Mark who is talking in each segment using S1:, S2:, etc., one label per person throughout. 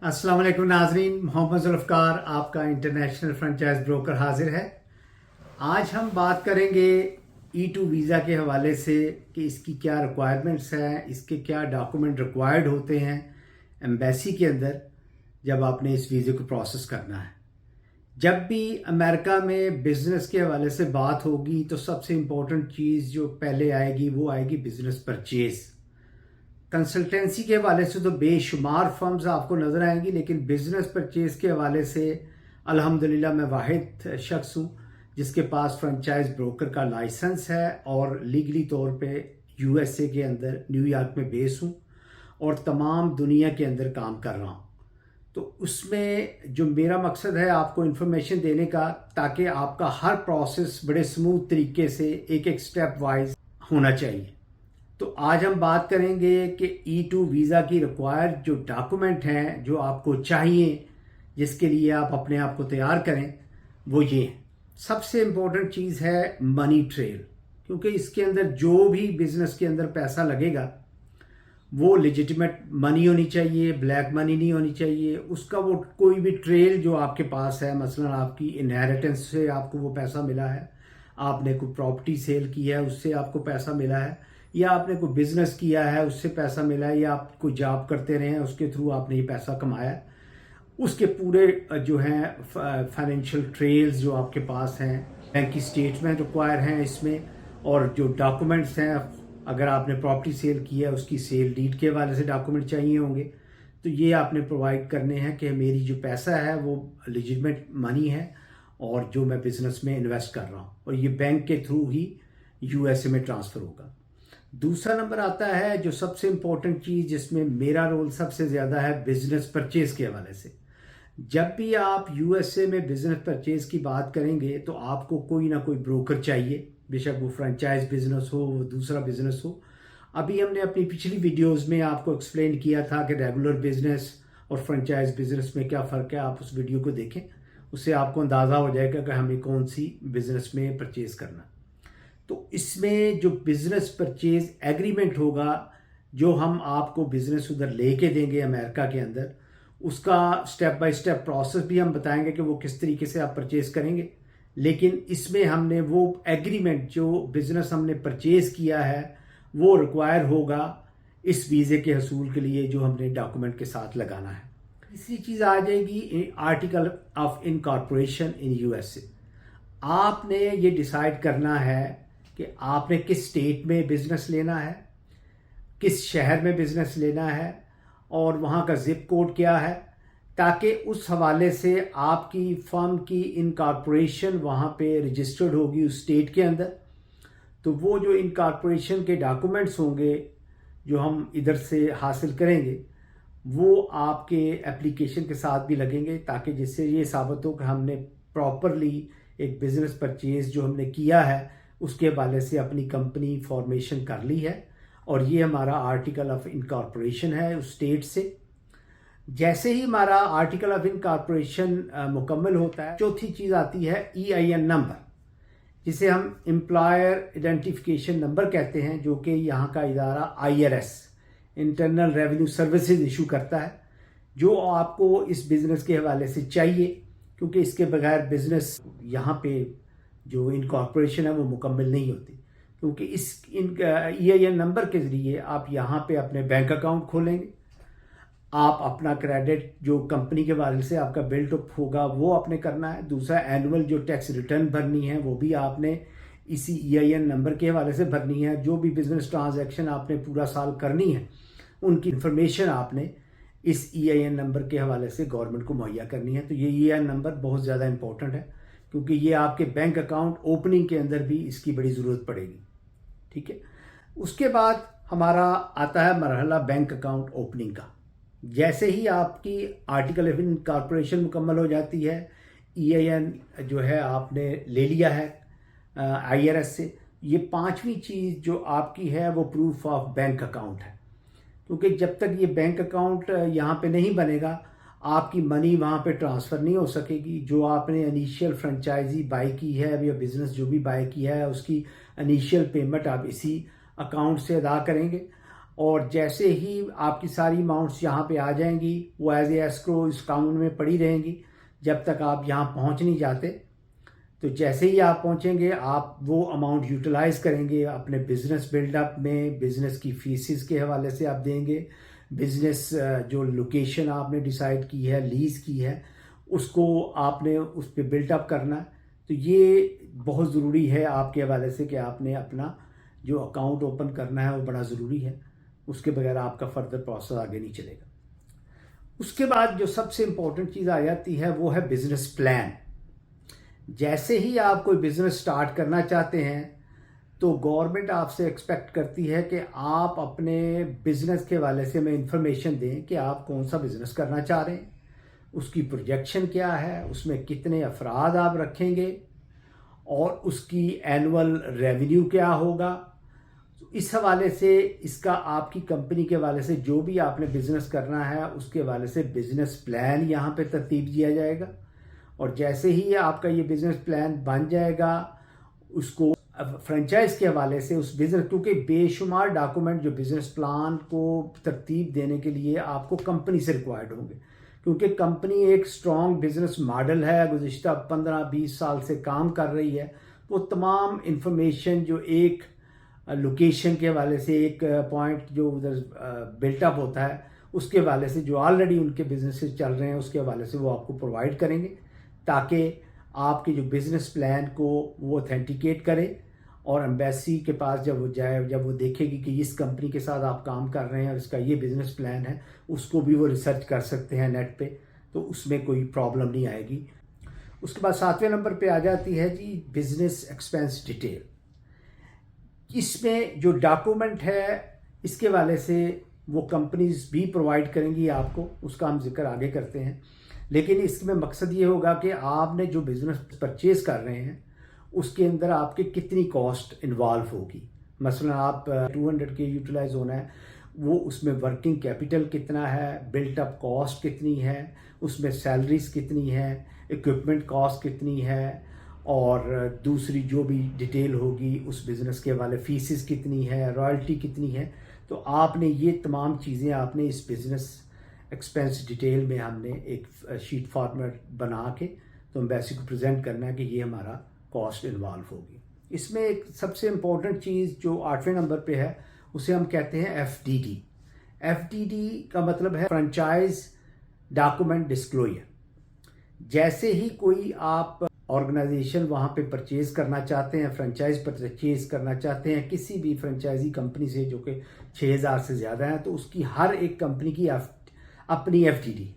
S1: अस्सलाम वालेकुम नाजरीन, मोहम्मद जुल्फ़कार आपका इंटरनेशनल फ्रेंचाइज ब्रोकर हाजिर है। आज हम बात करेंगे E2 वीज़ा के हवाले से कि इसकी क्या रिक्वायरमेंट्स हैं, इसके क्या डॉक्यूमेंट रिक्वायर्ड होते हैं एम्बेसी के अंदर जब आपने इस वीज़े को प्रोसेस करना है। जब भी अमेरिका में बिज़नेस के हवाले से बात होगी तो सबसे इम्पोर्टेंट चीज़ जो पहले आएगी वो आएगी बिज़नेस परचेज़। कंसल्टेंसी के हवाले से तो बेशुमार फर्म्स आपको नज़र आएंगी, लेकिन बिज़नेस परचेज़ के हवाले से अल्हम्दुलिल्लाह मैं वाहिद शख्स हूँ जिसके पास फ्रेंचाइज ब्रोकर का लाइसेंस है और लीगली तौर पे USA के अंदर न्यूयॉर्क में बेस हूँ और तमाम दुनिया के अंदर काम कर रहा हूँ। तो उसमें जो मेरा मकसद है आपको इन्फॉर्मेशन देने का, ताकि आपका हर प्रोसेस बड़े स्मूथ तरीके से एक एक स्टेप वाइज होना चाहिए। तो आज हम बात करेंगे कि E2 वीज़ा की रिक्वायर्ड जो डॉक्यूमेंट हैं जो आपको चाहिए, जिसके लिए आप अपने आप को तैयार करें, वो ये हैं। सबसे इम्पोर्टेंट चीज़ है मनी ट्रेल, क्योंकि इसके अंदर जो भी बिज़नेस के अंदर पैसा लगेगा वो लेजिटिमेट मनी होनी चाहिए, ब्लैक मनी नहीं होनी चाहिए। उसका वो कोई भी ट्रेल जो आपके पास है, मसलन आपकी इनहेरिटेंस से आपको वो पैसा मिला है, आपने कोई प्रॉपर्टी सेल की है उससे आपको पैसा मिला है, या आपने कोई बिजनेस किया है उससे पैसा मिला है, या आप कोई जॉब करते रहे हैं उसके थ्रू आपने ये पैसा कमाया, उसके पूरे जो हैं फाइनेंशियल ट्रेल्स जो आपके पास हैं, बैंक की स्टेटमेंट रिक्वायर हैं इसमें, और जो डॉक्यूमेंट्स हैं अगर आपने प्रॉपर्टी सेल किया है उसकी सेल डीड के हवाले से डॉक्यूमेंट चाहिए होंगे। तो ये आपने प्रोवाइड करने हैं कि मेरी जो पैसा है वो लेजिटिमेट मनी है और जो मैं बिज़नेस में इन्वेस्ट कर रहा हूँ, और ये बैंक के थ्रू ही USA में ट्रांसफ़र होगा। दूसरा नंबर आता है जो सबसे इम्पोर्टेंट चीज़ जिसमें मेरा रोल सबसे ज़्यादा है, बिज़नेस परचेज़ के हवाले से। जब भी आप USA में बिज़नेस परचेज़ की बात करेंगे तो आपको कोई ना कोई ब्रोकर चाहिए, बेशक वो फ्रेंचाइज बिज़नेस हो, वो दूसरा बिज़नेस हो। अभी हमने अपनी पिछली वीडियोस में आपको एक्सप्लेन किया था कि रेगुलर बिज़नेस और फ्रेंचाइज बिज़नेस में क्या फ़र्क है। आप उस वीडियो को देखें, उससे आपको अंदाज़ा हो जाएगा कि हमें कौन सी बिज़नेस में परचेज़ करना। तो इसमें जो बिज़नेस परचेज़ एग्रीमेंट होगा, जो हम आपको बिज़नेस उधर लेके देंगे अमेरिका के अंदर, उसका स्टेप बाय स्टेप प्रोसेस भी हम बताएंगे कि वो किस तरीके से आप परचेज़ करेंगे। लेकिन इसमें हमने वो एग्रीमेंट जो बिज़नेस हमने परचेज़ किया है वो रिक्वायर होगा इस वीज़े के हसूल के लिए, जो हमने डॉक्यूमेंट के साथ लगाना है। तीसरी चीज़ आ जाएगी article of incorporation in USA। आपने ये डिसाइड करना है कि आपने किस स्टेट में बिज़नेस लेना है, किस शहर में बिज़नेस लेना है, और वहाँ का ज़िप कोड क्या है, ताकि उस हवाले से आपकी फर्म की इनकॉर्पोरेशन वहाँ पे रजिस्टर्ड होगी उस स्टेट के अंदर। तो वो जो इनकॉर्पोरेशन के डॉक्यूमेंट्स होंगे जो हम इधर से हासिल करेंगे वो आपके एप्लीकेशन के साथ भी लगेंगे, ताकि जिससे ये साबित हो कि हमने प्रॉपरली एक बिज़नेस परचेज़ जो हमने किया है उसके हवाले से अपनी कंपनी फॉर्मेशन कर ली है, और ये हमारा आर्टिकल ऑफ इनकॉर्पोरेशन है उस स्टेट से। जैसे ही हमारा आर्टिकल ऑफ इनकॉर्पोरेशन मुकम्मल होता है, चौथी चीज़ आती है EIN नंबर, जिसे हम एम्प्लॉयर आइडेंटिफिकेशन नंबर कहते हैं, जो कि यहाँ का इदारा IRS internal revenue services issue करता है, जो आपको इस बिज़नेस के हवाले से चाहिए, क्योंकि इसके बगैर बिज़नेस यहाँ पे जो इनकॉर्पोरेशन है वो मुकम्मल नहीं होती। क्योंकि इस EIN नंबर के ज़रिए आप यहाँ पे अपने बैंक अकाउंट खोलेंगे, आप अपना क्रेडिट जो कंपनी के हवाले से आपका बिल्ट अप होगा वो आपने करना है। दूसरा, एनुअल जो टैक्स रिटर्न भरनी है वो भी आपने इसी EIN नंबर के हवाले से भरनी है। जो भी बिज़नेस ट्रांजैक्शन आपने पूरा साल करनी है उनकी इंफॉर्मेशन आपने इस EIN नंबर के हवाले से गवर्नमेंट को मुहैया करनी है। तो ये EIN नंबर बहुत ज़्यादा इंपॉर्टेंट है, क्योंकि ये आपके बैंक अकाउंट ओपनिंग के अंदर भी इसकी बड़ी ज़रूरत पड़ेगी। ठीक है। उसके बाद हमारा आता है मरहला बैंक अकाउंट ओपनिंग का। जैसे ही आपकी आर्टिकल ऑफ इनकॉर्पोरेशन मुकम्मल हो जाती है, EIN जो है आपने ले लिया है IRS से, ये पांचवी चीज़ जो आपकी है वो प्रूफ ऑफ बैंक अकाउंट है, क्योंकि जब तक ये बैंक अकाउंट यहाँ पे नहीं बनेगा आपकी मनी वहाँ पे ट्रांसफ़र नहीं हो सकेगी। जो आपने इनिशियल फ्रेंचाइजी बाई की है या बिज़नेस जो भी बाई किया है उसकी इनिशियल पेमेंट आप इसी अकाउंट से अदा करेंगे। और जैसे ही आपकी सारी अमाउंट्स यहाँ पे आ जाएंगी वो एज ए एस्क्रो इस अकाउंट में पड़ी रहेंगी जब तक आप यहाँ पहुँच नहीं जाते। तो जैसे ही आप पहुँचेंगे आप वो अमाउंट यूटिलाइज़ करेंगे अपने बिज़नेस बिल्डअप में, बिज़नेस की फीसिस के हवाले से आप देंगे, बिज़नेस जो लोकेशन आपने डिसाइड की है, लीज़ की है, उसको आपने उस पर बिल्डअप करना है। तो ये बहुत ज़रूरी है आपके हवाले से कि आपने अपना जो अकाउंट ओपन करना है वो बड़ा ज़रूरी है, उसके बगैर आपका फर्दर प्रोसेस आगे नहीं चलेगा। उसके बाद जो सबसे इम्पोर्टेंट चीज़ आ जाती है वो है बिज़नेस प्लान। जैसे ही आप कोई बिज़नेस स्टार्ट करना चाहते हैं तो गवर्नमेंट आपसे एक्सपेक्ट करती है कि आप अपने बिज़नेस के हवाले से हमें इंफॉर्मेशन दें कि आप कौन सा बिज़नेस करना चाह रहे हैं, उसकी प्रोजेक्शन क्या है, उसमें कितने अफराद आप रखेंगे और उसकी एनुअल रेवेन्यू क्या होगा। तो इस हवाले से इसका आपकी कंपनी के हवाले से जो भी आपने बिज़नेस करना है उसके हवाले से बिज़नेस प्लान यहाँ पे तरतीब दिया जाएगा। और जैसे ही आपका ये बिज़नेस प्लान बन जाएगा उसको फ्रेंचाइज के हवाले से उस बिज़नेस, क्योंकि बेशुमार डॉक्यूमेंट जो बिज़नेस प्लान को तरतीब देने के लिए आपको कंपनी से रिक्वायर्ड होंगे, क्योंकि कंपनी एक स्ट्रॉन्ग बिज़नेस मॉडल है, गुज़िश्ता 15-20 साल से काम कर रही है। वो तमाम इंफॉर्मेशन जो एक लोकेशन के हवाले से, एक पॉइंट जो उधर बिल्टअप होता है उसके हवाले से, जो ऑलरेडी उनके बिजनेसेस चल रहे हैं उसके हवाले से वो आपको प्रोवाइड करेंगे, ताकि आपके जो बिज़नेस प्लान को वो ऑथेंटिकेट करे और एम्बेसी के पास जब वो जाए, जब वो देखेगी कि इस कंपनी के साथ आप काम कर रहे हैं और इसका ये बिज़नेस प्लान है, उसको भी वो रिसर्च कर सकते हैं नेट पे, तो उसमें कोई प्रॉब्लम नहीं आएगी। उसके बाद 7वें नंबर पे आ जाती है जी बिज़नेस एक्सपेंस डिटेल। इसमें जो डॉक्यूमेंट है इसके वाले से वो कंपनीज भी प्रोवाइड करेंगी आपको, उसका हम जिक्र आगे करते हैं। लेकिन इसमें मकसद ये होगा कि आपने जो बिज़नेस परचेज कर रहे हैं उसके अंदर आपके कितनी कॉस्ट इन्वॉल्व होगी। मसलन आप 200 के यूटिलाइज होना है, वो उसमें वर्किंग कैपिटल कितना है, बिल्ट अप कॉस्ट कितनी है, उसमें सैलरीज कितनी है, इक्विपमेंट कॉस्ट कितनी है, और दूसरी जो भी डिटेल होगी उस बिज़नेस के वाले फीसिस कितनी है, रॉयल्टी कितनी है। तो आपने ये तमाम चीज़ें आपने इस बिज़नेस एक्सपेंस डिटेल में हमने एक शीट फॉर्मेट बना के तो एम्बेसी को प्रेजेंट करना है कि ये हमारा कॉस्ट इन्वॉल्व होगी। इसमें एक सबसे इम्पोर्टेंट चीज़ जो 8वें नंबर पे है उसे हम कहते हैं एफडीडी। एफडीडी का मतलब है फ्रेंचाइज डॉक्यूमेंट डिस्क्लोजर। जैसे ही कोई आप ऑर्गेनाइजेशन वहाँ पे परचेज़ करना चाहते हैं, फ्रेंचाइज परचेज़ करना चाहते हैं किसी भी फ्रेंचाइजी कंपनी से जो कि 6000 से ज़्यादा है, तो उसकी हर एक कंपनी की अपनी एफडीडी,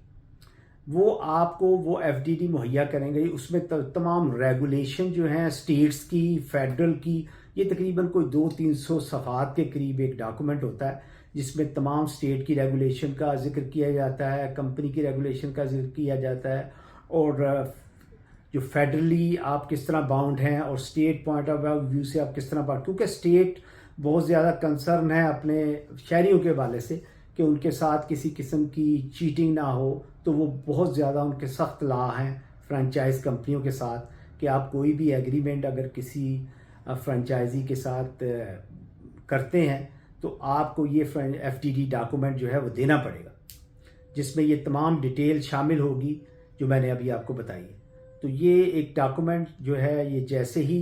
S1: वो आपको वो एफडीडी मुहैया करेंगे। उसमें तमाम रेगुलेशन जो हैं स्टेट्स की, फेडरल की, ये तकरीबन कोई 200-300 सफ़ात के करीब एक डॉक्यूमेंट होता है जिसमें तमाम स्टेट की रेगुलेशन का जिक्र किया जाता है, कंपनी की रेगुलेशन का जिक्र किया जाता है, और जो फेडरली आप किस तरह बाउंड हैं और स्टेट पॉइंट ऑफ व्यू से आप किस तरह बाउंड, क्योंकि स्टेट बहुत ज़्यादा कंसर्न है अपने शहरियों के हवाले से कि उनके साथ किसी किस्म की चीटिंग ना हो। तो वो बहुत ज़्यादा उनके सख्त लॉ हैं फ्रेंचाइज कंपनियों के साथ कि आप कोई भी एग्रीमेंट अगर किसी फ्रेंचाइजी के साथ करते हैं तो आपको ये एफडीडी डॉक्यूमेंट जो है वो देना पड़ेगा, जिसमें ये तमाम डिटेल शामिल होगी जो मैंने अभी आपको बताई है। तो ये एक डॉक्यूमेंट जो है ये जैसे ही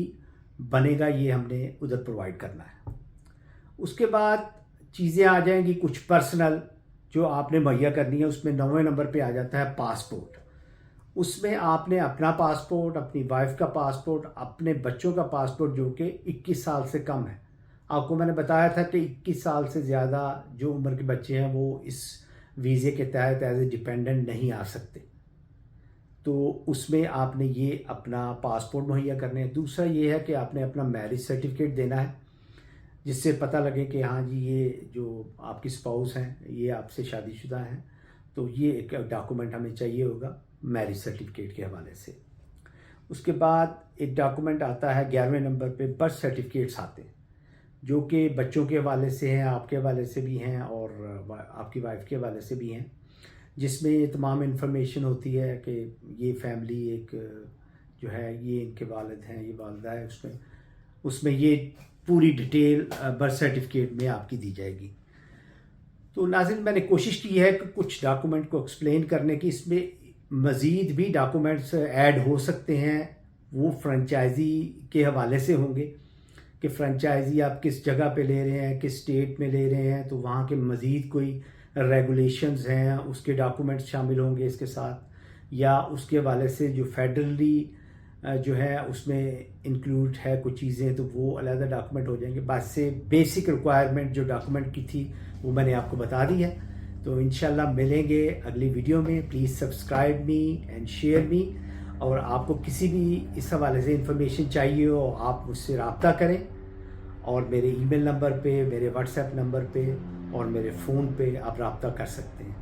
S1: बनेगा ये हमने उधर प्रोवाइड करना है। उसके बाद चीज़ें आ जाएंगी कुछ पर्सनल जो आपने मुहैया करनी है। उसमें 9वें नंबर पे आ जाता है पासपोर्ट। उसमें आपने अपना पासपोर्ट, अपनी वाइफ का पासपोर्ट, अपने बच्चों का पासपोर्ट जो कि 21 साल से कम है। आपको मैंने बताया था कि 21 साल से ज़्यादा जो उम्र के बच्चे हैं वो इस वीज़े के तहत एज ए डिपेंडेंट नहीं आ सकते, तो उसमें आपने ये अपना पासपोर्ट मुहैया करने हैं। दूसरा ये है कि आपने अपना मैरिज सर्टिफिकेट देना है जिससे पता लगे कि हाँ जी ये जो आपकी स्पाउस हैं ये आपसे शादीशुदा हैं। तो ये एक डॉक्यूमेंट हमें चाहिए होगा मैरिज सर्टिफिकेट के हवाले से। उसके बाद एक डॉक्यूमेंट आता है 11वें नंबर पे, बर्थ सर्टिफिकेट्स आते हैं जो कि बच्चों के हवाले से हैं, आपके हवाले से भी हैं और आपकी वाइफ के हवाले से भी हैं, जिसमें ये तमाम इन्फॉर्मेशन होती है कि ये फैमिली एक जो है ये इनके वालिद हैं, ये वालिदा है। उसमें ये पूरी डिटेल बर्थ सर्टिफिकेट में आपकी दी जाएगी। तो नाज़रीन मैंने कोशिश की है कि कुछ डॉक्यूमेंट को एक्सप्लेन करने की, इसमें मज़ीद भी डॉक्यूमेंट्स ऐड हो सकते हैं, वो फ्रेंचाइजी के हवाले से होंगे कि फ्रेंचाइजी आप किस जगह पे ले रहे हैं, किस स्टेट में ले रहे हैं, तो वहाँ के मज़ीद कोई रेगुलेशंस हैं उसके डॉक्यूमेंट्स शामिल होंगे इसके साथ, या उसके हवाले से जो फेडरली जो है उसमें इंक्लूड है कुछ चीज़ें, तो वो अलग डॉक्यूमेंट हो जाएंगे। बस से बेसिक रिक्वायरमेंट जो डॉक्यूमेंट की थी वो मैंने आपको बता दी है। तो इंशाल्लाह मिलेंगे अगली वीडियो में। Please subscribe me and share me, और आपको किसी भी इस हवाले से इंफॉर्मेशन चाहिए हो आप मुझसे रब्ता करें, और मेरे ईमेल नंबर पे, मेरे व्हाट्सएप नंबर पे और मेरे फ़ोन पे आप रब्ता कर सकते हैं।